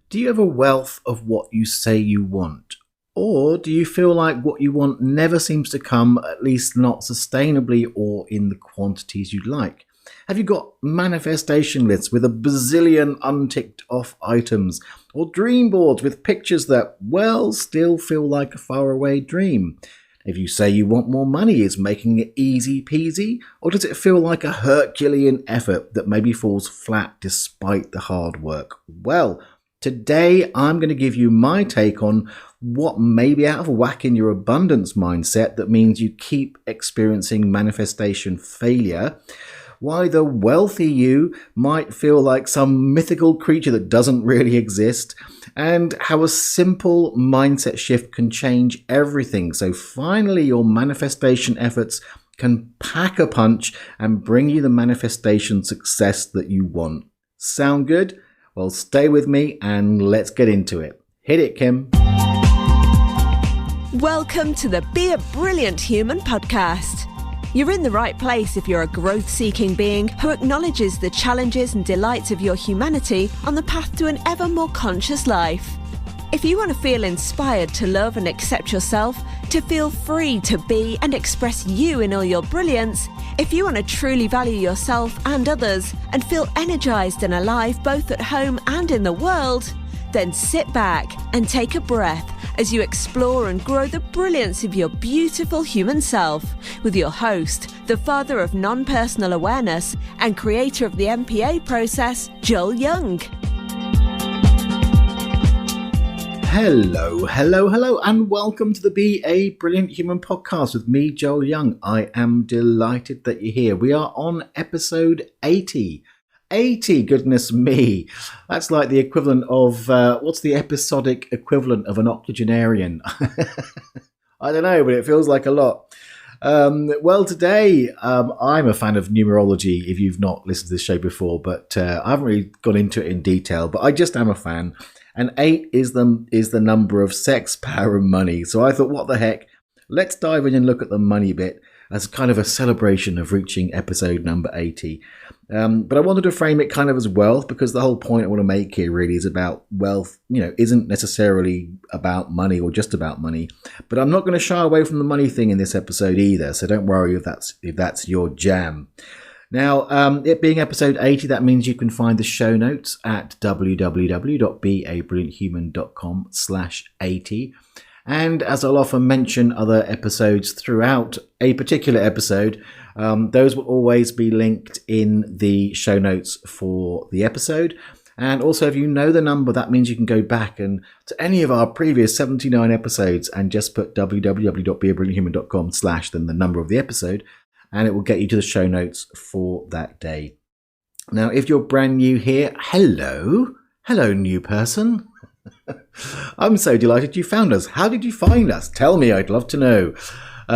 Do you have a wealth of what you say you want? Or do you feel like what you want never seems to come, at least not sustainably or in the quantities you'd like? Have you got manifestation lists with a bazillion unticked off items? Or dream boards with pictures that, well, still feel like a faraway dream? If you say you want more money, is making it easy peasy? Or does it feel like a herculean effort that maybe falls flat despite the hard work? Well, today I'm going to give you my take on what may be out of whack in your abundance mindset that means you keep experiencing manifestation failure, why the wealthy you might feel like some mythical creature that doesn't really exist, and how a simple mindset shift can change everything. So finally your manifestation efforts can pack a punch and bring you the manifestation success that you want. Sound good? Well, stay with me and let's get into it. Hit it, Kim. Welcome to the Be a Brilliant Human podcast. You're in the right place if you're a growth-seeking being who acknowledges the challenges and delights of your humanity on the path to an ever more conscious life. If you want to feel inspired to love and accept yourself, to feel free to be and express you in all your brilliance, if you want to truly value yourself and others and feel energized and alive both at home and in the world, then sit back and take a breath as you explore and grow the brilliance of your beautiful human self with your host, the father of non-personal awareness and creator of the MPA process, Joel Young. Hello, and welcome to the Be a Brilliant Human podcast with me, Joel Young. I am delighted that you're here. We are on episode 80. 80, goodness me. That's like the equivalent of, what's the episodic equivalent of an octogenarian? I don't know, but it feels like a lot. Well, today, I'm a fan of numerology, if you've not listened to this show before, but I haven't really gone into it in detail, but I just am a fan. And 8 is the number of sex, power, and money. So I thought, what the heck? Let's dive in and look at the money bit as kind of a celebration of reaching episode number 80. But I wanted to frame it kind of as wealth, because the whole point I want to make here really is about wealth, isn't necessarily about money or just about money. But I'm not going to shy away from the money thing in this episode either. So don't worry if that's your jam. Now, it being episode 80, that means you can find the show notes at www.beabrillianthuman.com/80. And as I'll often mention other episodes throughout a particular episode, those will always be linked in the show notes for the episode. And also, if you know the number, that means you can go back and to any of our previous 79 episodes and just put www.beabrillianthuman.com/ then the number of the episode, and it will get you to the show notes for that day. Now, if you're brand new here, hello new person. I'm so delighted you found us. How did you find us? Tell me, I'd love to know.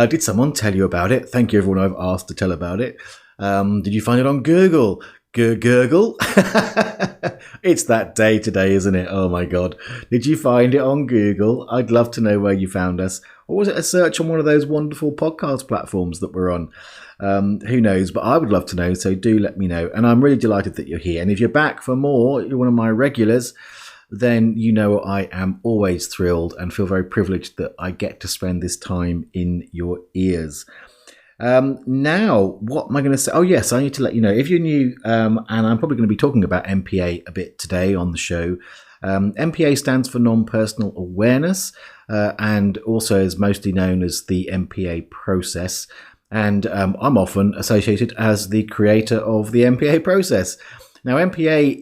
Did someone tell you about it? Thank you, everyone I've asked to tell about it. Did you find it on Google? Gurgle? It's that day today, isn't it? Oh my God. Did you find it on Google? I'd love to know where you found us. Or was it a search on one of those wonderful podcast platforms that we're on? Who knows? But I would love to know, so do let me know. And I'm really delighted that you're here. And if you're back for more, you're one of my regulars, then you know I am always thrilled and feel very privileged that I get to spend this time in your ears. Now, what am I going to say? Oh, yes, I need to let you know, if you're new, and I'm probably going to be talking about MPA a bit today on the show. MPA stands for non-personal awareness, and also is mostly known as the MPA process. And I'm often associated as the creator of the MPA process. Now, MPA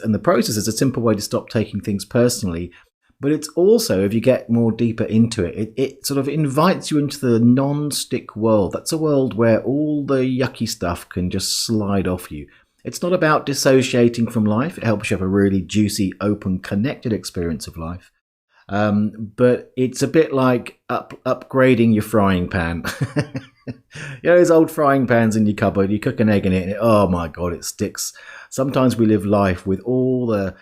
and the process is a simple way to stop taking things personally, but it's also, if you get more deeper into it, it sort of invites you into the non-stick world. That's a world where all the yucky stuff can just slide off you. It's not about dissociating from life. It helps you have a really juicy, open, connected experience of life. But it's a bit like upgrading your frying pan. Those old frying pans in your cupboard, you cook an egg in it, and oh my God, it sticks. Sometimes we live life with all the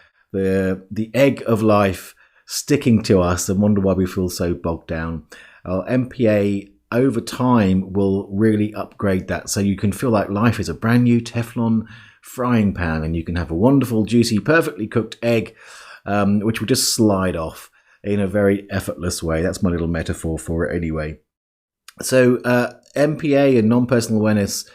egg of life sticking to us and wonder why we feel so bogged down. MPA over time will really upgrade that, so you can feel like life is a brand new Teflon frying pan and you can have a wonderful, juicy, perfectly cooked egg which will just slide off in a very effortless way. That's my little metaphor for it anyway. So MPA and non-personal awareness,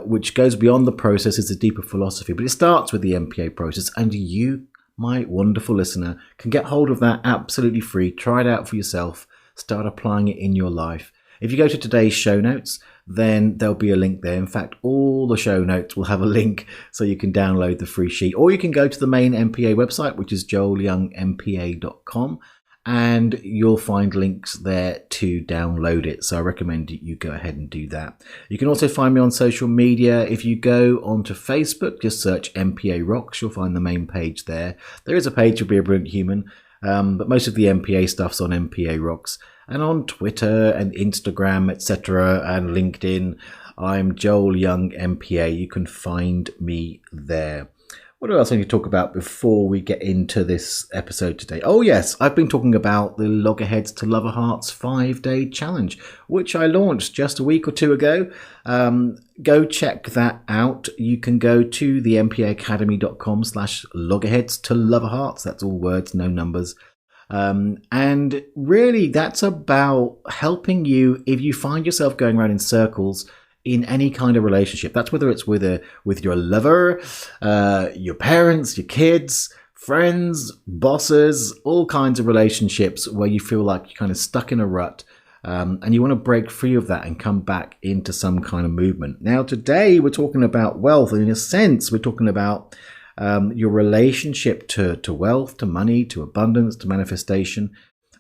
which goes beyond the process, is a deeper philosophy, but it starts with the MPA process, and you, my wonderful listener, can get hold of that absolutely free. Try it out for yourself. Start applying it in your life. If you go to today's show notes, then there'll be a link there. In fact, all the show notes will have a link so you can download the free sheet. Or you can go to the main MPA website, which is joelyoungmpa.com, and you'll find links there to download it. So I recommend you go ahead and do that. You can also find me on social media. If you go onto Facebook, just search MPA Rocks. You'll find the main page there. There is a page for Be a Brilliant Human, but most of the MPA stuff's on MPA Rocks. And on Twitter and Instagram, etc., and LinkedIn, I'm Joel Young MPA. You can find me there. What else I need to talk about before we get into this episode today? Oh yes, I've been talking about the Loggerheads to Lover Hearts 5-day challenge, which I launched just a week or two ago. Go check that out. You can go to the mpaacademy.com/loggerheads to lover hearts. That's all words, no numbers. And really, that's about helping you if you find yourself going around in circles in any kind of relationship. That's whether it's with your lover, your parents, your kids, friends, bosses, all kinds of relationships where you feel like you're kind of stuck in a rut, and you want to break free of that and come back into some kind of movement. Now, today we're talking about wealth, and in a sense, we're talking about your relationship to wealth, to money, to abundance, to manifestation.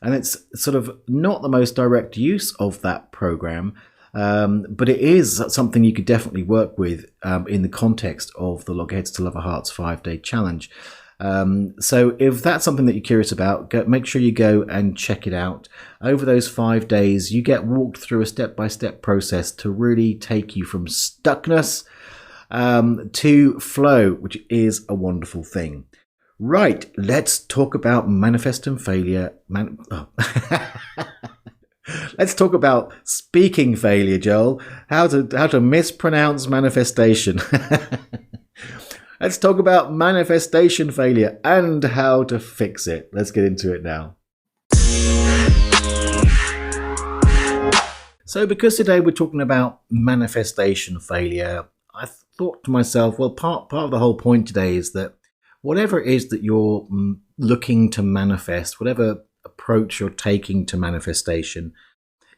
And it's sort of not the most direct use of that program, but it is something you could definitely work with in the context of the Loggerheads to Lover Hearts 5-day challenge. So if that's something that you're curious about, make sure you go and check it out. Over those 5 days, you get walked through a step-by-step process to really take you from stuckness to flow, which is a wonderful thing. Right, let's talk about manifest and failure. Let's talk about speaking failure, Joel. How to mispronounce manifestation. Let's talk about manifestation failure and how to fix it. Let's get into it now. So because today we're talking about manifestation failure, I thought to myself, well, part of the whole point today is that whatever it is that you're looking to manifest, whatever approach you're taking to manifestation,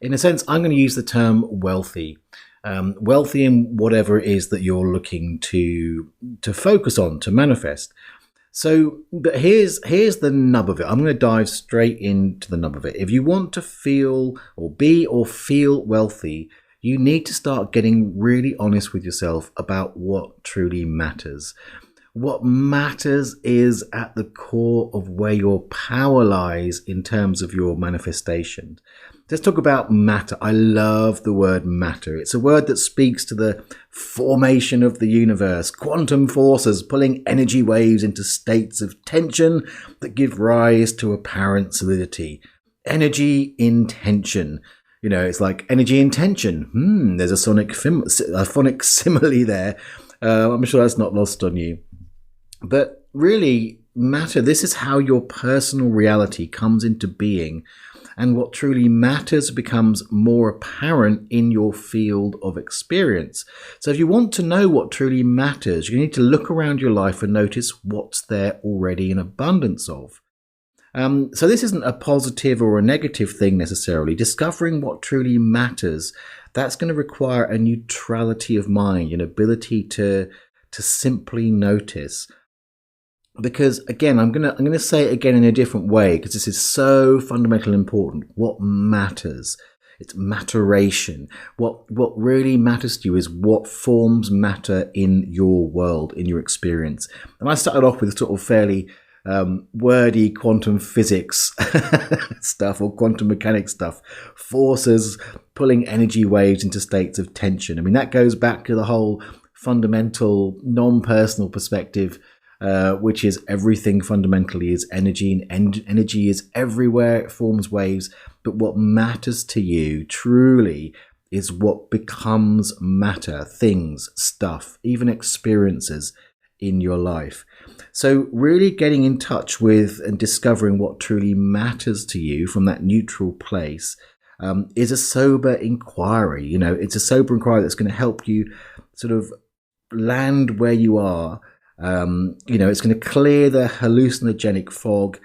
in a sense, I'm going to use the term wealthy. Wealthy in whatever it is that you're looking to focus on, to manifest. So, but here's the nub of it. I'm going to dive straight into the nub of it. If you want to feel or be or feel wealthy, you need to start getting really honest with yourself about what truly matters. What matters is at the core of where your power lies in terms of your manifestation. Let's talk about matter. I love the word matter. It's a word that speaks to the formation of the universe, quantum forces pulling energy waves into states of tension that give rise to apparent solidity. Energy in tension. You know, it's like energy in tension. There's a phonic simile there. I'm sure that's not lost on you. But really, matter, this is how your personal reality comes into being, and what truly matters becomes more apparent in your field of experience. So if you want to know what truly matters, you need to look around your life and notice what's there already in abundance of. So this isn't a positive or a negative thing necessarily. Discovering what truly matters, that's going to require a neutrality of mind, an ability to simply notice. Because again, I'm gonna say it again in a different way, because this is so fundamentally important. What matters? It's matteration. What really matters to you is what forms matter in your world, in your experience. And I started off with sort of fairly wordy quantum physics stuff or quantum mechanics stuff, forces pulling energy waves into states of tension. I mean, that goes back to the whole fundamental non-personal perspective, which is everything fundamentally is energy, and energy is everywhere, it forms waves. But what matters to you truly is what becomes matter, things, stuff, even experiences in your life. So really getting in touch with and discovering what truly matters to you from that neutral place is a sober inquiry. It's a sober inquiry that's going to help you sort of land where you are. It's going to clear the hallucinogenic fog,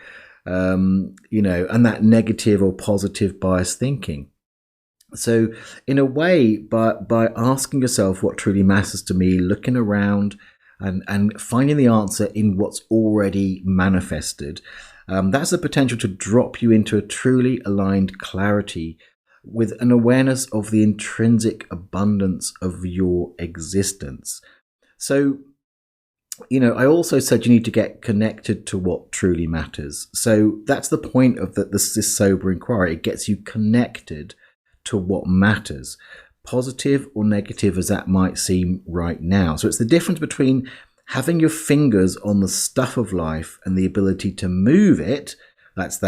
and that negative or positive bias thinking. So in a way, by asking yourself what truly matters to me, looking around and finding the answer in what's already manifested, that's the potential to drop you into a truly aligned clarity with an awareness of the intrinsic abundance of your existence. So, I also said you need to get connected to what truly matters. So that's the point of this sober inquiry. It gets you connected to what matters, positive or negative as that might seem right now. So it's the difference between having your fingers on the stuff of life and the ability to move it. That's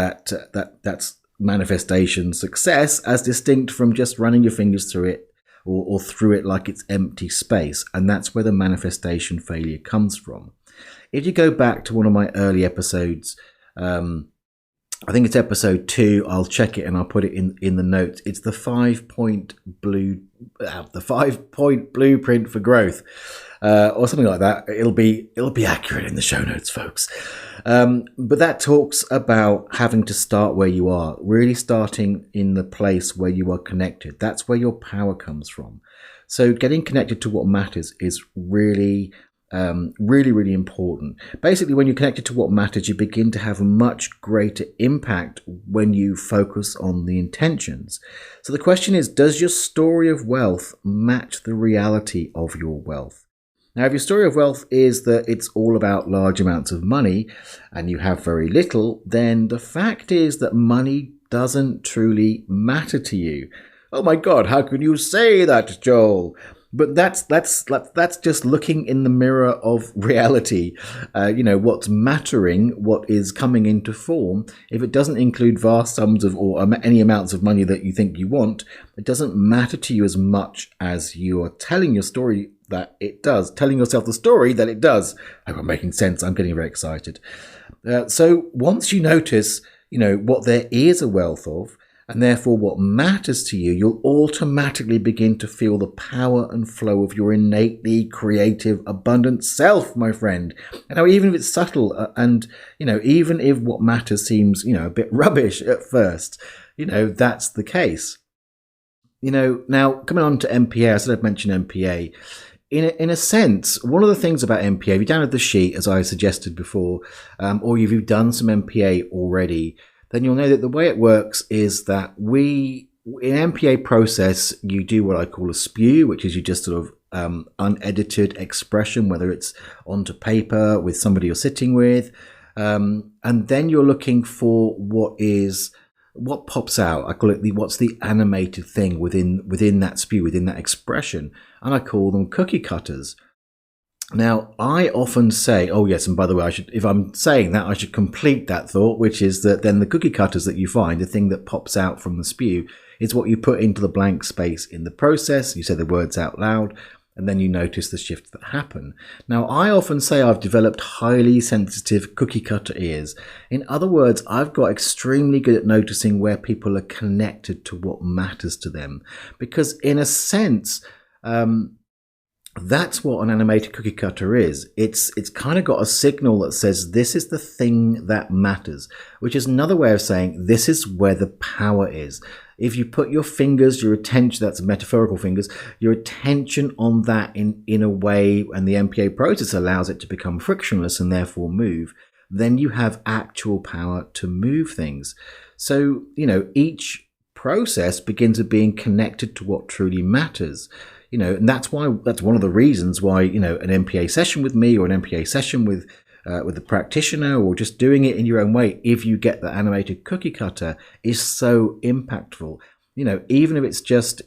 manifestation success, as distinct from just running your fingers through it or through it like it's empty space. And that's where the manifestation failure comes from. If you go back to one of my early episodes, I think it's episode 2. I'll check it and I'll put it in the notes. It's the 5-point blueprint for growth, or something like that. It'll be accurate in the show notes, folks. But that talks about having to start where you are, really starting in the place where you are connected. That's where your power comes from. So getting connected to what matters is really really important. Basically, when you're connected to what matters, you begin to have a much greater impact when you focus on the intentions. So the question is, does your story of wealth match the reality of your wealth? Now, if your story of wealth is that it's all about large amounts of money and you have very little, then the fact is that money doesn't truly matter to you. Oh my God, how can you say that, Joel? But that's just looking in the mirror of reality. What's mattering, what is coming into form. If it doesn't include vast sums of or any amounts of money that you think you want, it doesn't matter to you as much as you are telling your story that it does. Telling yourself the story that it does. I hope I'm making sense. I'm getting very excited. So once you notice, what there is a wealth of, and therefore what matters to you, you'll automatically begin to feel the power and flow of your innately creative, abundant self, my friend. And now, even if it's subtle and, even if what matters seems, a bit rubbish at first, that's the case. Now coming on to MPA, I said I'd mention MPA. In a sense, one of the things about MPA, if you download the sheet, as I suggested before, or if you've done some MPA already, then you'll know that the way it works is that in MPA process, you do what I call a spew, which is you just sort of unedited expression, whether it's onto paper with somebody you're sitting with. And then you're looking for what pops out. I call it what's the animated thing within that spew, within that expression. And I call them cookie cutters. Now, I often say, oh yes, and by the way, if I'm saying that, I should complete that thought, which is that then the cookie cutters that you find, the thing that pops out from the spew, is what you put into the blank space in the process. You say the words out loud, and then you notice the shifts that happen. Now, I often say I've developed highly sensitive cookie cutter ears. In other words, I've got extremely good at noticing where people are connected to what matters to them. Because in a sense, that's what an animated cookie cutter is. It's kind of got a signal that says this is the thing that matters, which is another way of saying this is where the power is. If you put your fingers, your attention, that's metaphorical fingers, your attention on that in a way, and the MPA process allows it to become frictionless and therefore move, then you have actual power to move things. So, each process begins with being connected to what truly matters. And that's one of the reasons why, an MPA session with me or an MPA session with the practitioner, or just doing it in your own way, if you get the animated cookie cutter, is so impactful. Even if it's just,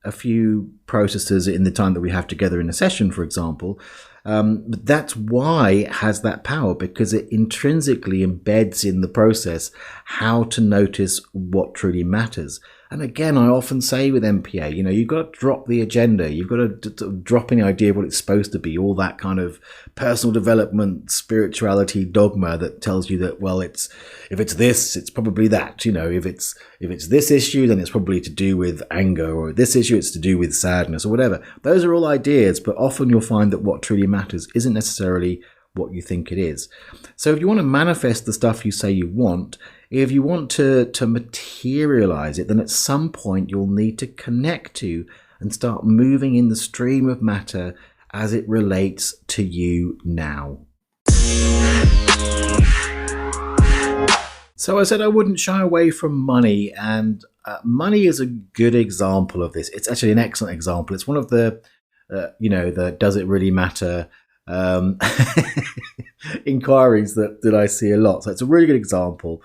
a few processes in the time that we have together in a session, for example. But that's why it has that power, because it intrinsically embeds in the process how to notice what truly matters. And again, I often say with MPA, you've got to drop the agenda. You've got to drop any idea of what it's supposed to be, all that kind of personal development, spirituality dogma that tells you that, well, if it's this, it's probably that. If it's this issue, then it's probably to do with anger, or this issue, it's to do with sadness or whatever. Those are all ideas, but often you'll find that what truly matters isn't necessarily what you think it is. So if you want to manifest the stuff you say you want, if you want to materialize it, then at some point you'll need to connect to and start moving in the stream of matter as it relates to you now. So I said I wouldn't shy away from money, and money is a good example of this. It's actually an excellent example. It's one of the, the does it really matter inquiries that I see a lot. So it's a really good example.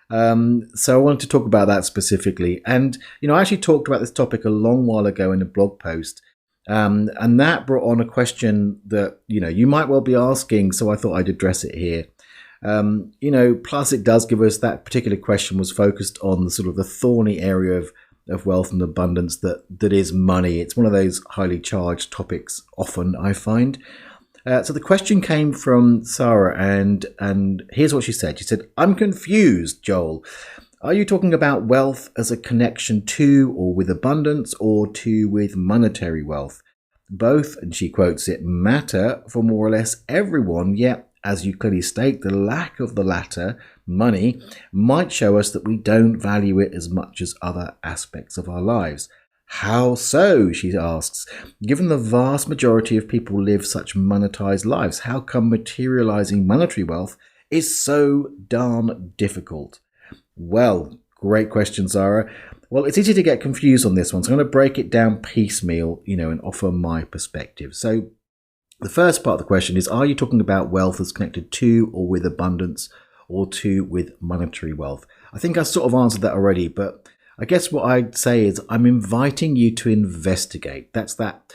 So I wanted to talk about that specifically. And, I actually talked about this topic a long while ago in a blog post. And that brought on a question that, you might well be asking. So I thought I'd address it here. Plus it does give us, that particular question was focused on the sort of the thorny area of wealth and abundance that is money. It's one of those highly charged topics often, I find. So the question came from Sarah, and here's what she said. She said, "I'm confused, Joel. Are you talking about wealth as a connection to or with abundance, or to with monetary wealth? Both," and she quotes it, "matter for more or less everyone, yet, as you clearly state, the lack of the latter, money, might show us that we don't value it as much as other aspects of our lives. How so?" she asks. "Given the vast majority of people live such monetized lives, how come materializing monetary wealth is so darn difficult?" Well, great question, Zara. Well, it's easy to get confused on this one, so I'm going to break it down piecemeal, and offer my perspective. So the first part of the question is, are you talking about wealth as connected to or with abundance, or to with monetary wealth? I think I sort of answered that already, but I guess what I'd say is I'm inviting you to investigate. That's that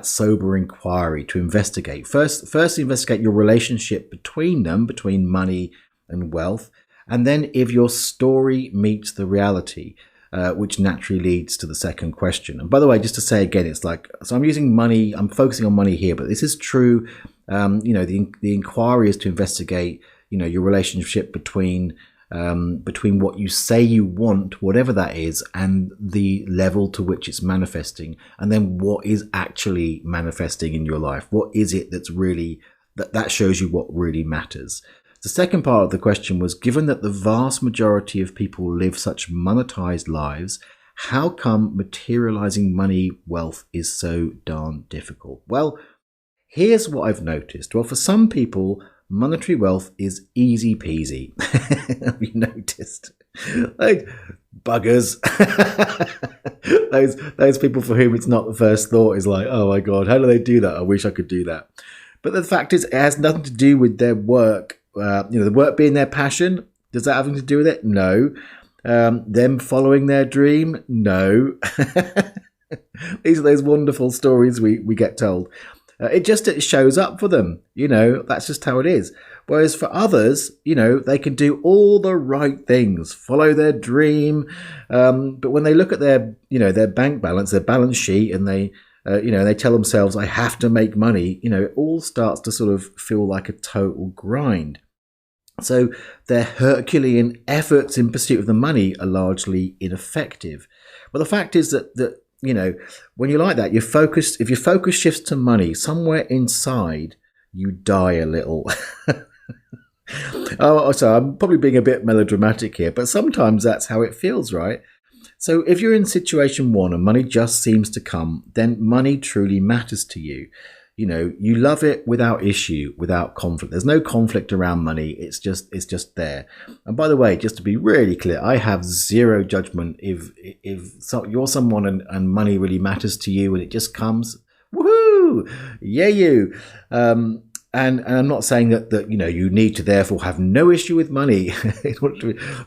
sober inquiry, to investigate. First investigate your relationship between them, between money and wealth. And then if your story meets the reality, which naturally leads to the second question. And by the way, just to say again, it's like, so I'm using money, I'm focusing on money here, but this is true. The inquiry is to investigate, your relationship between what you say you want, whatever that is, and the level to which it's manifesting, and then what is actually manifesting in your life. What is it that's really, that shows you what really matters? The second part of the question was, given that the vast majority of people live such monetized lives, how come materializing money wealth is so darn difficult? Well, here's what I've noticed. Well, for some people, monetary wealth is easy peasy. Have you noticed? Like, buggers. those people for whom it's not the first thought is like, oh my God, how do they do that? I wish I could do that. But the fact is, it has nothing to do with their work. The work being their passion. Does that have anything to do with it? No. Them following their dream? No. These are those wonderful stories we get told. It shows up for them, that's just how it is. Whereas for others, they can do all the right things, follow their dream. But when they look at their bank balance, their balance sheet, and they tell themselves, I have to make money, it all starts to sort of feel like a total grind. So their herculean efforts in pursuit of the money are largely ineffective. But the fact is that when you're like that, if your focus shifts to money, somewhere inside you die a little. So I'm probably being a bit melodramatic here, but sometimes that's how it feels, right? So if you're in situation one and money just seems to come, then money truly matters to you. You love it without issue, without conflict. There's no conflict around money. It's just there. And by the way, just to be really clear, I have zero judgment if you're someone and money really matters to you and it just comes. Woohoo! Yeah, you. And I'm not saying that you need to therefore have no issue with money.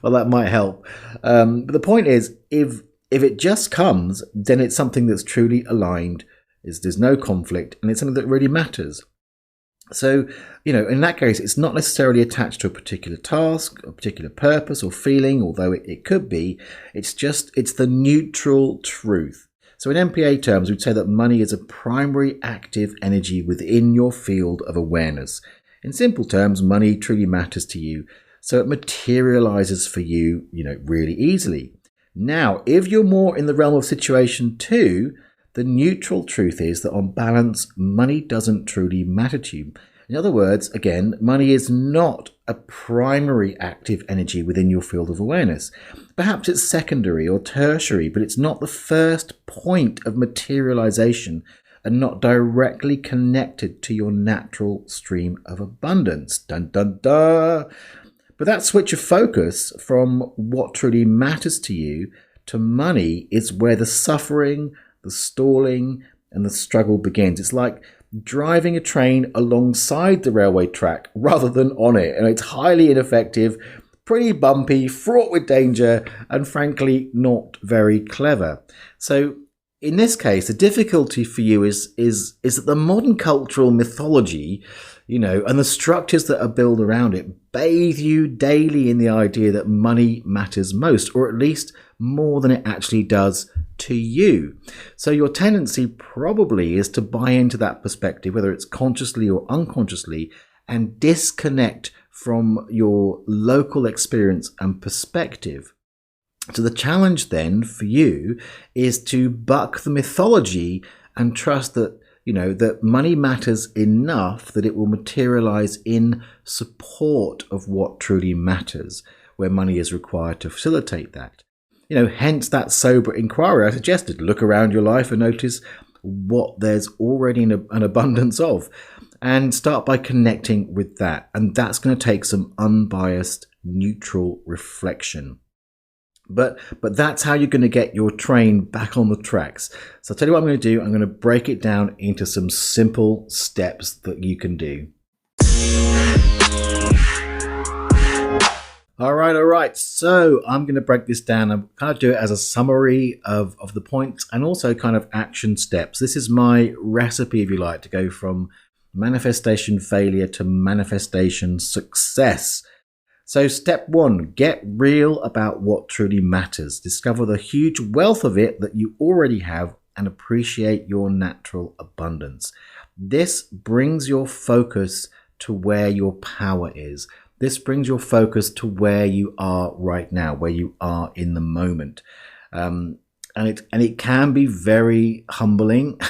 Well, that might help. But the point is, if it just comes, then it's something that's truly aligned. There's no conflict, and it's something that really matters. So, in that case, it's not necessarily attached to a particular task, a particular purpose or feeling, although it could be. It's the neutral truth. So in MPA terms, we'd say that money is a primary active energy within your field of awareness. In simple terms, money truly matters to you, so it materializes for you, really easily. Now, if you're more in the realm of situation 2, the neutral truth is that on balance, money doesn't truly matter to you. In other words, again, money is not a primary active energy within your field of awareness. Perhaps it's secondary or tertiary, but it's not the first point of materialization and not directly connected to your natural stream of abundance. Dun, dun, dun. But that switch of focus from what truly matters to you to money is where the suffering, the stalling, and the struggle begins. It's like driving a train alongside the railway track rather than on it. And it's highly ineffective, pretty bumpy, fraught with danger, and frankly, not very clever. So in this case, the difficulty for you is that the modern cultural mythology, and the structures that are built around it bathe you daily in the idea that money matters most, or at least more than it actually does to you. So your tendency probably is to buy into that perspective, whether it's consciously or unconsciously, and disconnect from your local experience and perspective. So the challenge then for you is to buck the mythology and trust that, that money matters enough that it will materialize in support of what truly matters, where money is required to facilitate that. Hence that sober inquiry I suggested. Look around your life and notice what there's already an abundance of, and start by connecting with that. And that's going to take some unbiased, neutral reflection. But that's how you're going to get your train back on the tracks. So I'll tell you what I'm going to do. I'm going to break it down into some simple steps that you can do. All right. So I'm going to break this down and kind of do it as a summary of the points and also kind of action steps. This is my recipe, if you like, to go from manifestation failure to manifestation success. So step 1, get real about what truly matters. Discover the huge wealth of it that you already have and appreciate your natural abundance. This brings your focus to where your power is. This brings your focus to where you are right now, where you are in the moment. And it can be very humbling.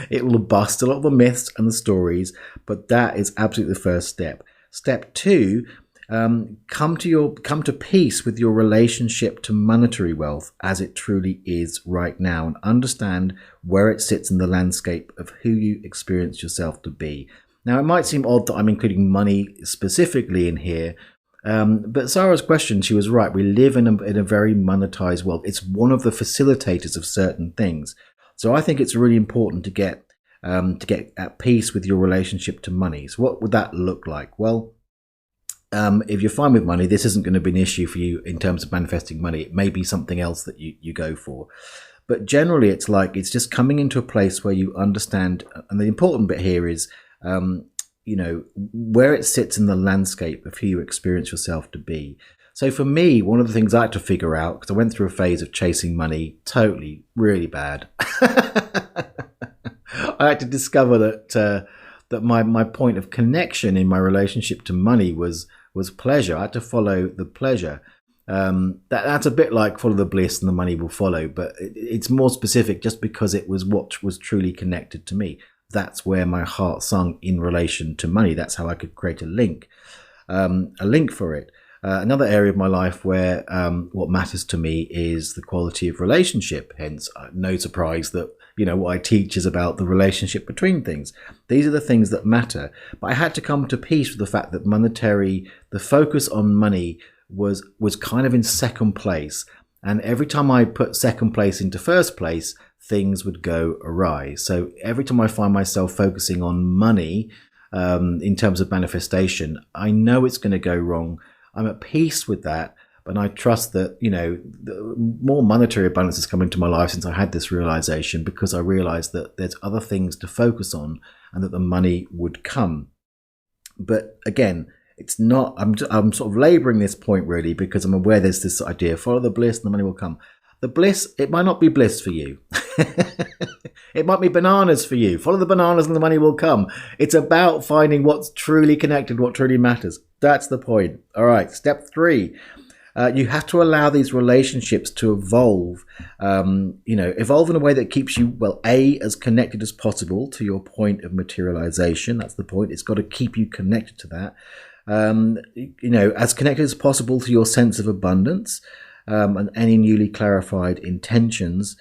It will bust a lot of the myths and the stories, but that is absolutely the first step. Step 2, come to peace with your relationship to monetary wealth as it truly is right now, and understand where it sits in the landscape of who you experience yourself to be. Now, it might seem odd that I'm including money specifically in here, but Sarah's question, she was right. We live in a very monetized world. It's one of the facilitators of certain things. So I think it's really important to get at peace with your relationship to money. So what would that look like? Well, if you're fine with money, this isn't going to be an issue for you in terms of manifesting money. It may be something else that you go for. But generally, it's just coming into a place where you understand, and the important bit here is, where it sits in the landscape of who you experience yourself to be. So for me, one of the things I had to figure out, because I went through a phase of chasing money, totally, really bad. I had to discover that my point of connection in my relationship to money was pleasure. I had to follow the pleasure. That's a bit like follow the bliss and the money will follow, but it's more specific just because it was what was truly connected to me. That's where my heart sung in relation to money. That's how I could create a link for it. Another area of my life where what matters to me is the quality of relationship. Hence, no surprise that what I teach is about the relationship between things. These are the things that matter. But I had to come to peace with the fact that the focus on money was kind of in second place. And every time I put second place into first place, things would go awry. So every time I find myself focusing on money in terms of manifestation, I know it's going to go wrong. I'm at peace with that, And I trust that, the more monetary abundance has come into my life since I had this realization, because I realized that there's other things to focus on and that the money would come. But again, it's not, I'm sort of laboring this point really because I'm aware there's this idea, follow the bliss and the money will come. The bliss, it might not be bliss for you. It might be bananas for you. Follow the bananas and the money will come. It's about finding what's truly connected, what truly matters. That's the point. All right, step 3. You have to allow these relationships to evolve, evolve in a way that keeps you, as connected as possible to your point of materialization. That's the point. It's got to keep you connected to that. As connected as possible to your sense of abundance and any newly clarified intentions.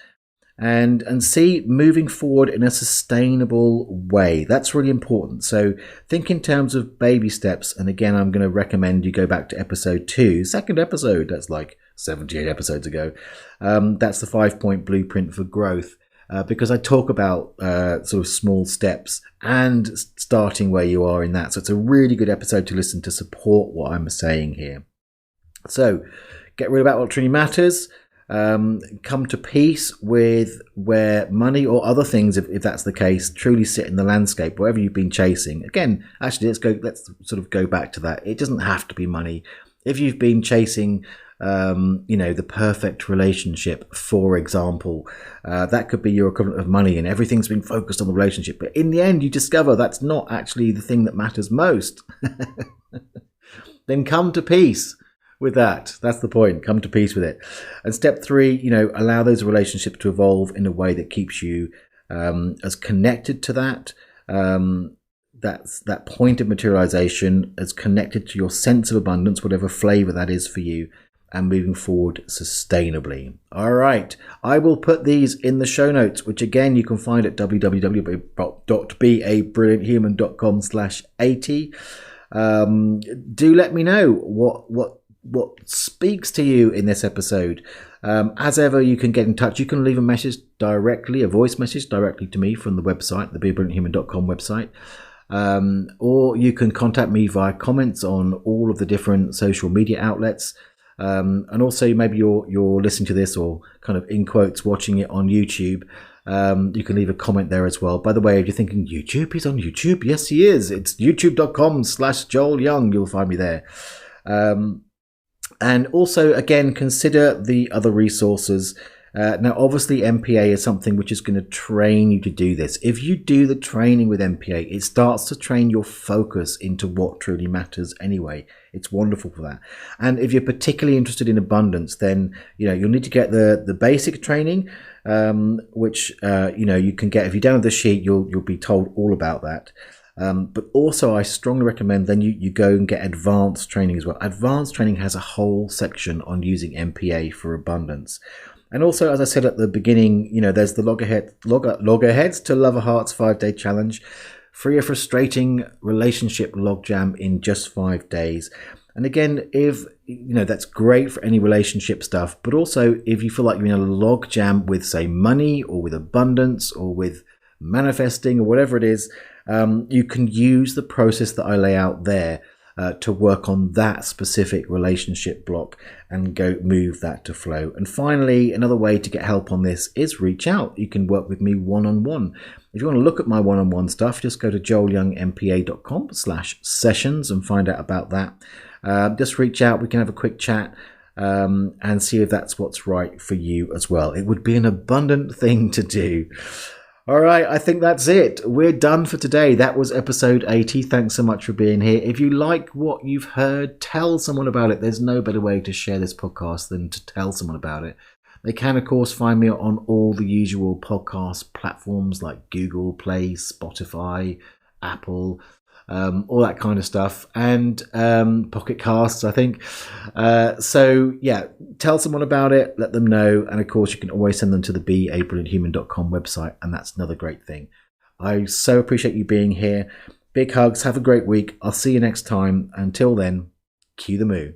And see moving forward in a sustainable way. That's really important. So think in terms of baby steps. And again, I'm going to recommend you go back to episode 2, second episode. That's like 78 episodes ago. That's the 5-point blueprint for growth. Because I talk about sort of small steps and starting where you are in that. So it's a really good episode to listen to support what I'm saying here. So get real about what truly matters. Come to peace with where money or other things, if that's the case, truly sit in the landscape, wherever you've been chasing. Again, actually, let's sort of go back to that. It doesn't have to be money. If you've been chasing, the perfect relationship, for example, that could be your equivalent of money, and everything's been focused on the relationship. But in the end, you discover that's not actually the thing that matters most. Then come to peace with that. That's the point. Come to peace with it. And step 3, allow those relationships to evolve in a way that keeps you as connected to that. That's that point of materialization, as connected to your sense of abundance, whatever flavor that is for you, and moving forward sustainably. All right. I will put these in the show notes, which again, you can find at www.beabrillianthuman.com/80. Do let me know what speaks to you in this episode. As ever, you can get in touch. You can leave a voice message directly to me from the website, the beabrillianthuman.com website. Or you can contact me via comments on all of the different social media outlets. And also maybe you're listening to this, or kind of in quotes watching it on YouTube. You can leave a comment there as well. By the way, if you're thinking YouTube, he's on YouTube. Yes, he is. It's youtube.com/Joel Young. You'll find me there. And also, again, consider the other resources. Now, obviously, MPA is something which is going to train you to do this. If you do the training with MPA, it starts to train your focus into what truly matters anyway. It's wonderful for that. And if you're particularly interested in abundance, then you'll need to get the basic training, which you can get. If you download the sheet, you'll be told all about that. But also, I strongly recommend then you go and get advanced training as well. Advanced training has a whole section on using MPA for abundance. And also, as I said at the beginning, there's the Loggerheads to Lover Hearts 5-day challenge. Free a frustrating relationship logjam in just 5 days. And again, if that's great for any relationship stuff, but also if you feel like you're in a logjam with, say, money or with abundance or with manifesting or whatever it is, you can use the process that I lay out there to work on that specific relationship block and go move that to flow. And finally, another way to get help on this is reach out. You can work with me one-on-one. If you want to look at my one-on-one stuff, just go to joelyoungmpa.com/sessions and find out about that. Just reach out. We can have a quick chat and see if that's what's right for you as well. It would be an abundant thing to do. All right, I think that's it. We're done for today. That was episode 80. Thanks so much for being here. If you like what you've heard, tell someone about it. There's no better way to share this podcast than to tell someone about it. They can, of course, find me on all the usual podcast platforms like Google Play, Spotify, Apple, all that kind of stuff, and Pocket Casts, I think. So yeah, tell someone about it, let them know, and of course you can always send them to the BABrillianthuman.com website, and that's another great thing. I so appreciate you being here. Big hugs, have a great week. I'll see you next time. Until then, cue the moo.